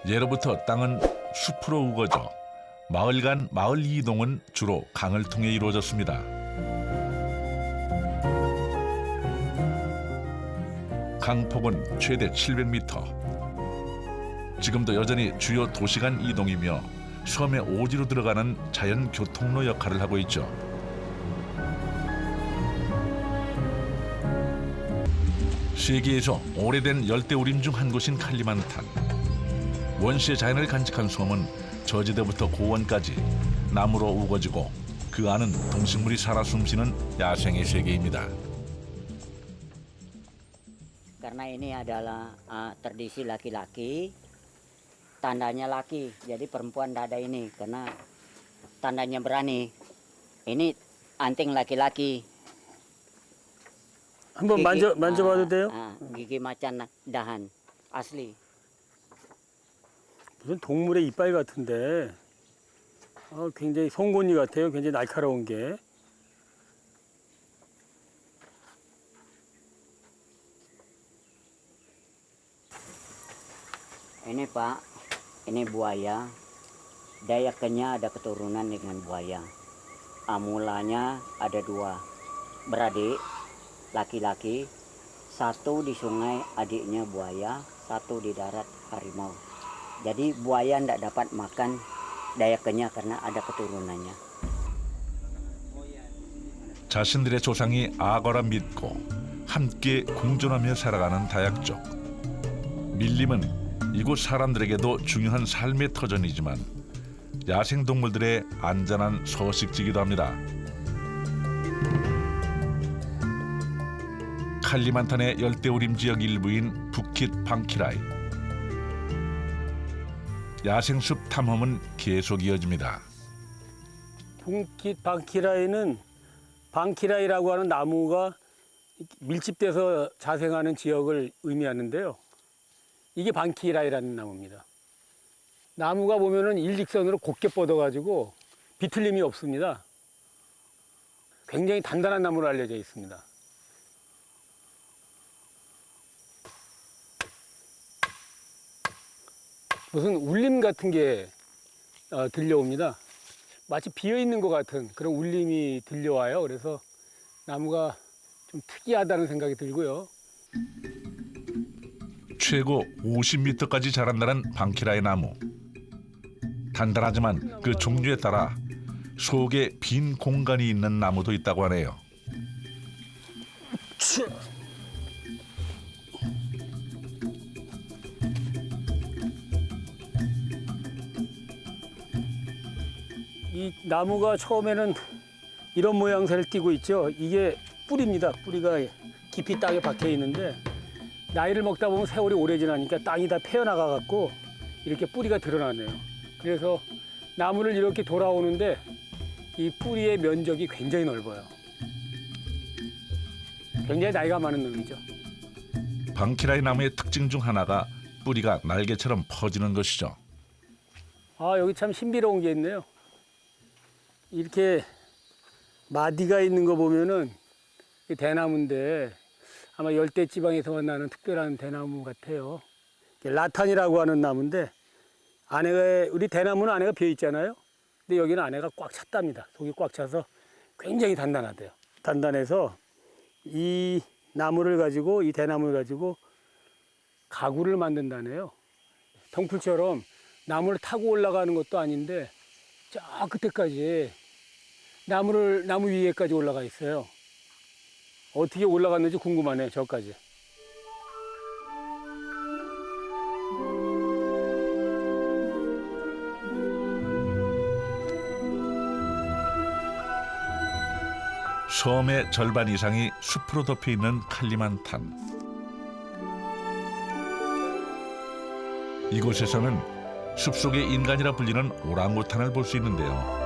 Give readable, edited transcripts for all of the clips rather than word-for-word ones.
예로부터 땅은 숲으로 우거져 마을 간 마을 이동은 주로 강을 통해 이루어졌습니다. 강폭은 최대 700m. 지금도 여전히 주요 도시 간 이동이며 섬의 오지로 들어가는 자연 교통로 역할을 하고 있죠. 세계에서 오래된 열대우림 중 한 곳인 칼리만탄. 원시의 자연을 간직한 섬은 저지대부터 고원까지 나무로 우거지고 그 안은 동식물이 살아 숨쉬는 야생의 세계입니다. Karena ini adalah tradisi laki-laki, tandanya laki, jadi perempuan tidak ada ini karena tandanya berani. Ini anting laki-laki. 한번 만져봐도 돼요? gigi macan dahan asli. 무슨 동물의 이빨 같은데 굉장히 송곳니 같아요. 굉장히 날카로운 게. Ini Pak, ini buaya. Dayaknya ada keturunan dengan buaya. Mulanya ada dua, beradik, laki-laki. Satu di sungai adiknya buaya, satu di darat harimau. Jadi buaya tidak dapat makan dayaknya karena ada keturunannya. 자신들의 조상이 악어라 믿고 함께 공존하며 살아가는 다약족. 밀림은 이곳 사람들에게도 중요한 삶의 터전이지만 야생동물들의 안전한 서식지기도 합니다. 칼리만탄의 열대우림 지역 일부인 부킷 방키라이. 야생숲 탐험은 계속 이어집니다. 붕킷 방키라이는 방키라이라고 하는 나무가 밀집돼서 자생하는 지역을 의미하는데요. 이게 방키라이라는 나무입니다. 나무가 보면은 일직선으로 곧게 뻗어가지고 비틀림이 없습니다. 굉장히 단단한 나무로 알려져 있습니다. 무슨 울림 같은 게 들려옵니다. 마치 비어있는 것 같은 그런 울림이 들려와요. 그래서 나무가 좀 특이하다는 생각이 들고요. 최고 50m까지 자란다는 방키라이 나무. 단단하지만 그 종류에 따라 속에 빈 공간이 있는 나무도 있다고 하네요. 이 나무가 처음에는 이런 모양새를 띠고 있죠. 이게 뿌리입니다. 뿌리가 깊이 땅에 박혀 있는데 나이를 먹다 보면 세월이 오래 지나니까 땅이 다 패여나가 갖고 이렇게 뿌리가 드러나네요. 그래서 나무를 이렇게 돌아오는데 이 뿌리의 면적이 굉장히 넓어요. 굉장히 나이가 많은 놈이죠. 방키라이 나무의 특징 중 하나가 뿌리가 날개처럼 퍼지는 것이죠. 여기 참 신비로운 게 있네요. 이렇게 마디가 있는 거 보면은 이 대나무인데 아마 열대 지방에서만 나는 특별한 대나무 같아요. 라탄이라고 하는 나무인데 우리 대나무는 안에가 비어 있잖아요. 근데 여기는 안에가 꽉 찼답니다. 속이 꽉 차서 굉장히 단단하대요. 단단해서 이 나무를 가지고 이 대나무를 가지고 가구를 만든다네요. 덩풀처럼 나무를 타고 올라가는 것도 아닌데 저 끝에까지 나무 위에까지 올라가 있어요. 어떻게 올라갔는지 궁금하네요, 저까지. 섬의 절반 이상이 숲으로 덮여 있는 칼리만탄. 이곳에서는 숲속의 인간이라 불리는 오랑우탄을 볼 수 있는데요.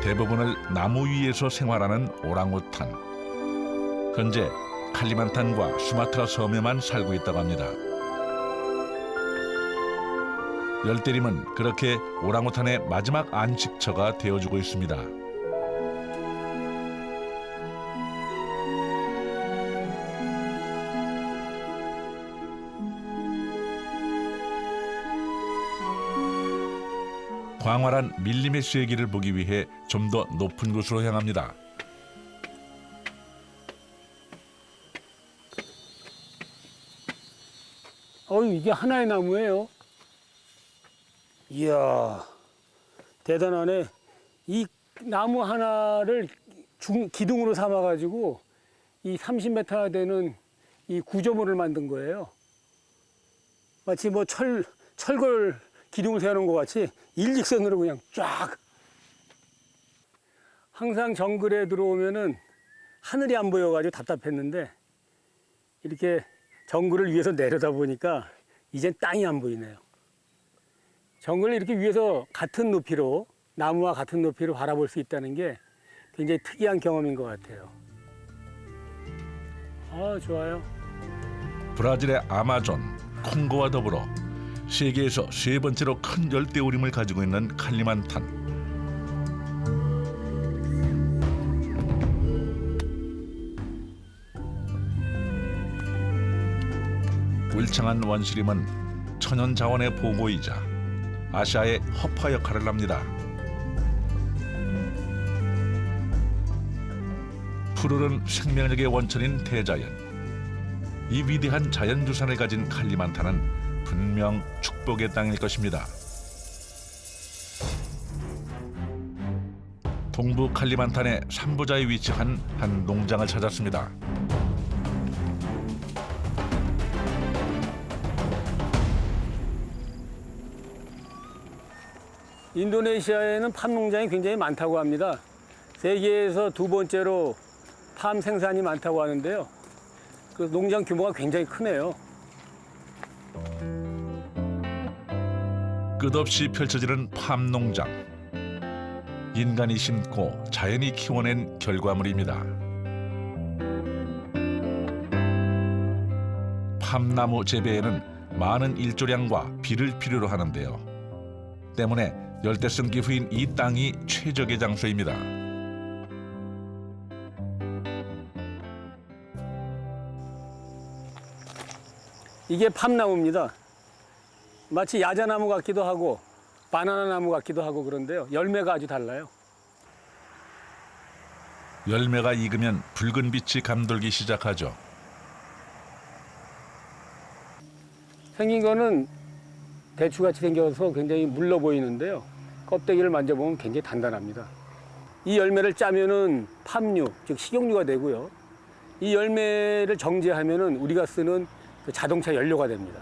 대부분을 나무 위에서 생활하는 오랑우탄. 현재 칼리만탄과 수마트라 섬에만 살고 있다고 합니다. 열대림은 그렇게 오랑우탄의 마지막 안식처가 되어주고 있습니다. 광활한 밀림의 쐐기를 보기 위해 좀 더 높은 곳으로 향합니다. 이게 하나의 나무예요. 이야, 대단하네. 이 나무 하나를 기둥으로 삼아가지고 이 30m 되는 이 구조물을 만든 거예요. 마치 뭐 철골 기둥을 세우는 것 같이 일직선으로 그냥 쫙. 항상 정글에 들어오면은 하늘이 안 보여가지고 답답했는데 이렇게 정글을 위에서 내려다 보니까 이젠 땅이 안 보이네요. 정글을 이렇게 위에서 같은 높이로, 나무와 같은 높이로 바라볼 수 있다는 게 굉장히 특이한 경험인 것 같아요. 좋아요. 브라질의 아마존, 콩고와 더불어 세계에서 세 번째로 큰 열대우림을 가지고 있는 칼리만탄. 울창한 원시림은 천연 자원의 보고이자 아시아의 허파 역할을 합니다. 푸르른 생명력의 원천인 대자연. 이 위대한 자연유산을 가진 칼리만탄은 분명 축복의 땅일 것입니다. 동부 칼리만탄의 삼부자에 위치한 한 농장을 찾았습니다. 인도네시아에는 팜 농장이 굉장히 많다고 합니다. 세계에서 두 번째로 팜 생산이 많다고 하는데요. 그 농장 규모가 굉장히 크네요. 끝없이 펼쳐지는 팜 농장. 인간이 심고 자연이 키워낸 결과물입니다. 팜나무 재배에는 많은 일조량과 비를 필요로 하는데요. 때문에 열대성 기후인 이 땅이 최적의 장소입니다. 이게 팜나무입니다. 마치 야자나무 같기도 하고 바나나 나무 같기도 하고 그런데요. 열매가 아주 달라요. 열매가 익으면 붉은 빛이 감돌기 시작하죠. 생긴 거는 대추같이 생겨서 굉장히 물러 보이는데요. 껍데기를 만져보면 굉장히 단단합니다. 이 열매를 짜면은 팜유, 즉 식용유가 되고요. 이 열매를 정제하면은 우리가 쓰는 그 자동차 연료가 됩니다.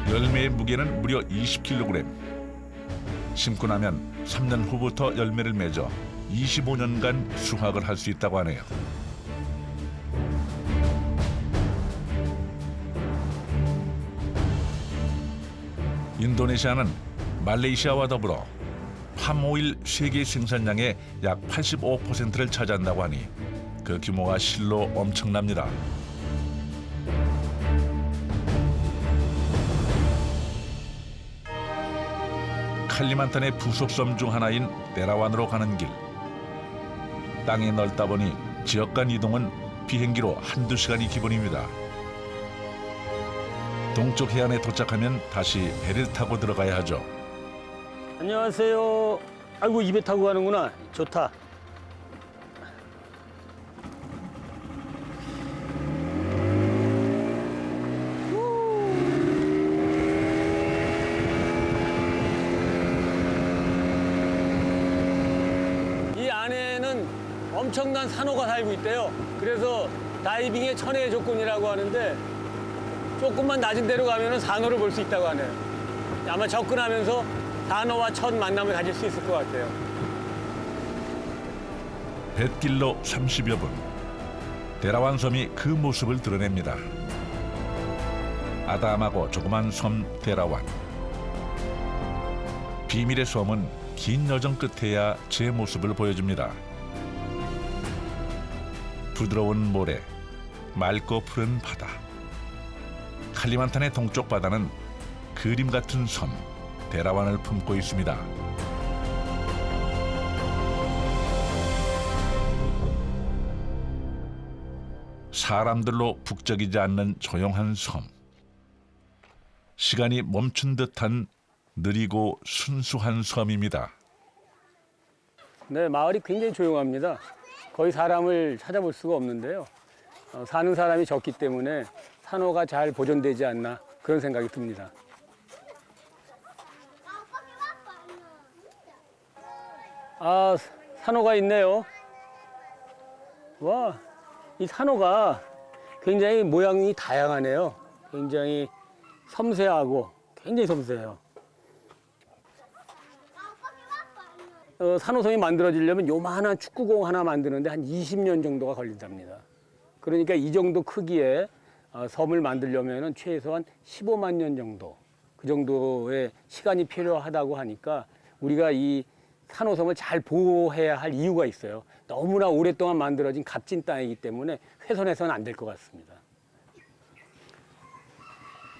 열매의 무게는 무려 20kg. 심고 나면 3년 후부터 열매를 맺어 25년간 수확을 할 수 있다고 하네요. 인도네시아는 말레이시아와 더불어 팜오일 세계 생산량의 약 85%를 차지한다고 하니 그 규모가 실로 엄청납니다. 칼리만탄의 부속섬 중 하나인 데라완으로 가는 길. 땅이 넓다 보니 지역 간 이동은 비행기로 한두 시간이 기본입니다. 동쪽 해안에 도착하면 다시 배를 타고 들어가야 하죠. 안녕하세요. 아이고, 입에 타고 가는구나. 좋다. 이 안에는 엄청난 산호가 살고 있대요. 그래서 다이빙의 천혜의 조건이라고 하는데 조금만 낮은 데로 가면 산호를 볼 수 있다고 하네요. 아마 접근하면서 산호와 첫 만남을 가질 수 있을 것 같아요. 뱃길로 30여 분. 데라완 섬이 그 모습을 드러냅니다. 아담하고 조그만 섬 데라완. 비밀의 섬은 긴 여정 끝에야 제 모습을 보여줍니다. 부드러운 모래, 맑고 푸른 바다. 칼리만탄의 동쪽 바다는 그림 같은 섬 데라완을 품고 있습니다. 사람들로 북적이지 않는 조용한 섬. 시간이 멈춘 듯한 느리고 순수한 섬입니다. 네, 마을이 굉장히 조용합니다. 거의 사람을 찾아볼 수가 없는데요. 사는 사람이 적기 때문에 산호가 잘 보존되지 않나 그런 생각이 듭니다. 아, 산호가 있네요. 와, 이 산호가 굉장히 모양이 다양하네요. 굉장히 섬세하고 굉장히 섬세해요. 산호섬이 만들어지려면 요만한 축구공 하나 만드는데 한 20년 정도가 걸린답니다. 그러니까 이 정도 크기의 섬을 만들려면 최소한 15만 년 정도, 그 정도의 시간이 필요하다고 하니까 우리가 이 산호섬을 잘 보호해야 할 이유가 있어요. 너무나 오랫동안 만들어진 값진 땅이기 때문에 훼손해서는 안 될 것 같습니다.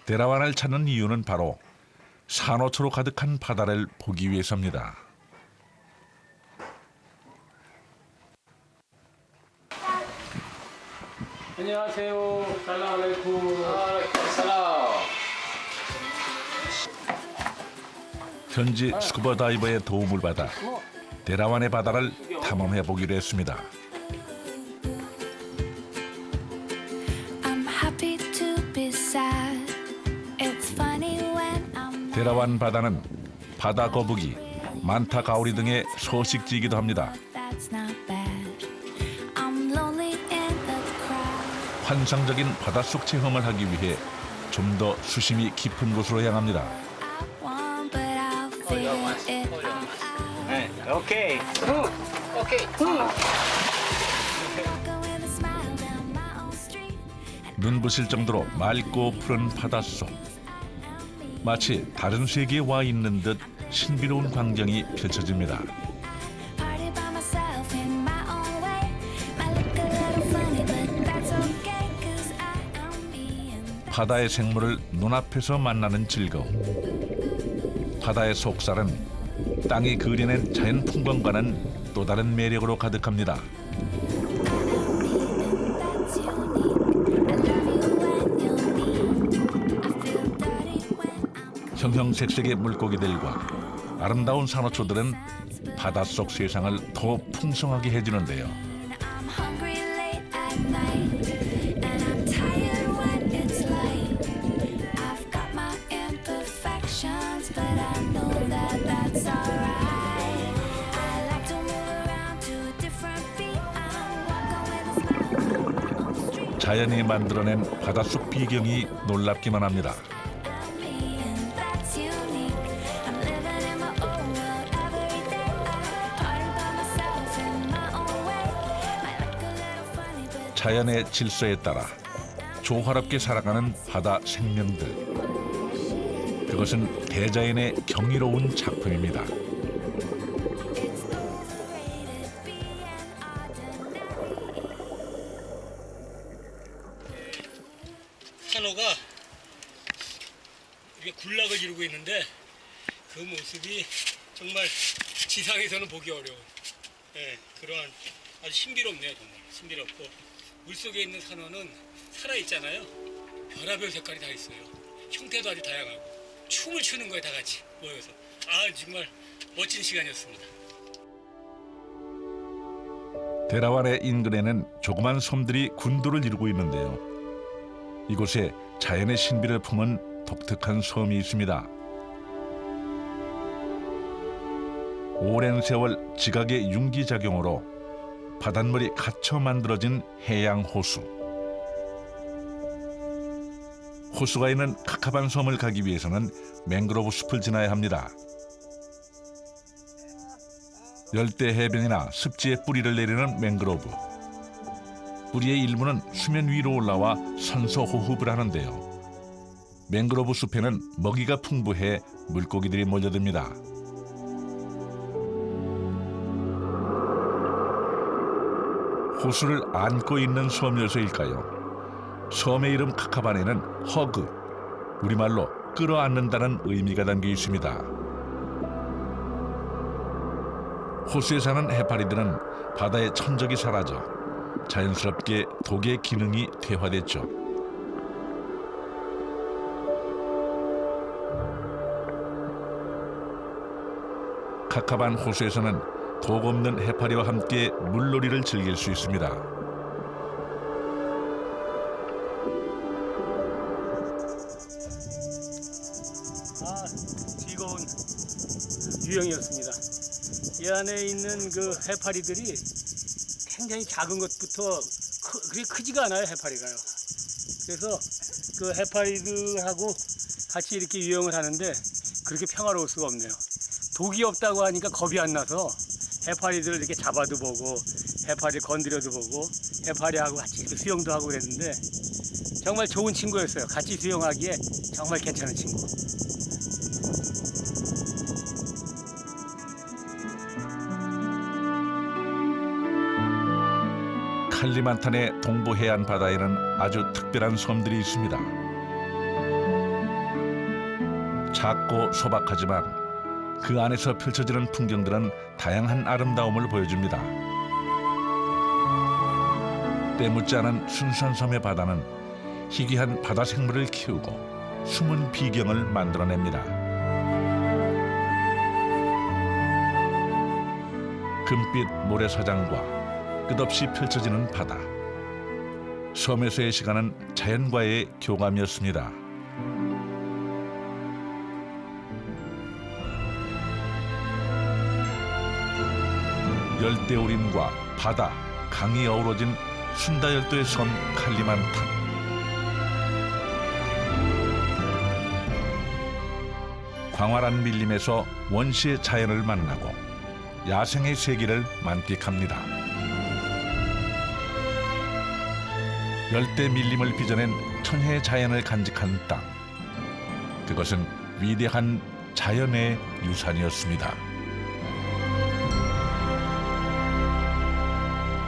대라완을 찾는 이유는 바로 산호초로 가득한 바다를 보기 위해서입니다. 안녕하세요. 살라말레이쿰. 현지 스쿠버 다이버의 도움을 받아 대라완의 바다를 탐험해 보기로 했습니다. 대라완 바다는 바다 거북이, 만타 가오리 등의 서식지이기도 합니다. 환상적인 바닷속 체험을 하기 위해 좀 더 수심이 깊은 곳으로 향합니다. 오케이. 눈부실 정도로 맑고 푸른 바닷속. 마치 다른 세계에 와 있는 듯 신비로운 광경이 펼쳐집니다. 바다의 생물을 눈앞에서 만나는 즐거움. 바다의 속살은 땅이 그려낸 자연 풍광과는 또 다른 매력으로 가득합니다. 형형색색의 물고기들과 아름다운 산호초들은 바닷속 세상을 더 풍성하게 해주는데요. 자연이 만들어낸 바닷속 비경이 놀랍기만 합니다. 자연의 질서에 따라 조화롭게 살아가는 바다 생명들. 그것은 대자연의 경이로운 작품입니다. 산호가 이렇게 군락을 이루고 있는데 그 모습이 정말 지상에서는 보기 어려운 그러한 아주 신비롭네요. 정말 신비롭고 물속에 있는 산호는 살아있잖아요. 별하별 색깔이 다 있어요. 형태도 아주 다양하고 춤을 추는 거에 다 같이 모여서 정말 멋진 시간이었습니다. 대라완의 인근에는 조그만 섬들이 군도를 이루고 있는데요. 이곳에 자연의 신비를 품은 독특한 섬이 있습니다. 오랜 세월 지각의 융기작용으로 바닷물이 갇혀 만들어진 해양 호수. 호수가 있는 카카반 섬을 가기 위해서는 맹그로브 숲을 지나야 합니다. 열대 해변이나 습지에 뿌리를 내리는 맹그로브. 뿌리의 일부는 수면 위로 올라와 산소 호흡을 하는데요. 맹그로브 숲에는 먹이가 풍부해 물고기들이 몰려듭니다. 호수를 안고 있는 섬이어서일까요? 섬의 이름 카카반에는 허그, 우리말로 끌어안는다는 의미가 담겨 있습니다. 호수에 사는 해파리들은 바다의 천적이 사라져 자연스럽게 독의 기능이 퇴화됐죠. 카카반 호수에서는 독 없는 해파리와 함께 물놀이를 즐길 수 있습니다. 즐거운 유형이었습니다. 이 안에 있는 그 해파리들이 굉장히 작은 것부터 그렇게 크지가 않아요, 해파리가요. 그래서 그 해파리들하고 같이 이렇게 유형을 하는데 그렇게 평화로울 수가 없네요. 독이 없다고 하니까 겁이 안 나서 해파리들을 이렇게 잡아도 보고 해파리 건드려도 보고 해파리하고 같이 이렇게 수영도 하고 그랬는데 정말 좋은 친구였어요. 같이 수영하기에 정말 괜찮은 친구. 칼리만탄의 동부 해안 바다에는 아주 특별한 섬들이 있습니다. 작고 소박하지만 그 안에서 펼쳐지는 풍경들은 다양한 아름다움을 보여줍니다. 때묻지 않은 순수한 섬의 바다는 희귀한 바다 생물을 키우고 숨은 비경을 만들어냅니다. 금빛 모래사장과 끝없이 펼쳐지는 바다. 섬에서의 시간은 자연과의 교감이었습니다. 열대우림과 바다, 강이 어우러진 순다열도의 섬 칼리만탄. 광활한 밀림에서 원시의 자연을 만나고 야생의 세계를 만끽합니다. 열대 밀림을 빚어낸 천혜의 자연을 간직한 땅. 그것은 위대한 자연의 유산이었습니다.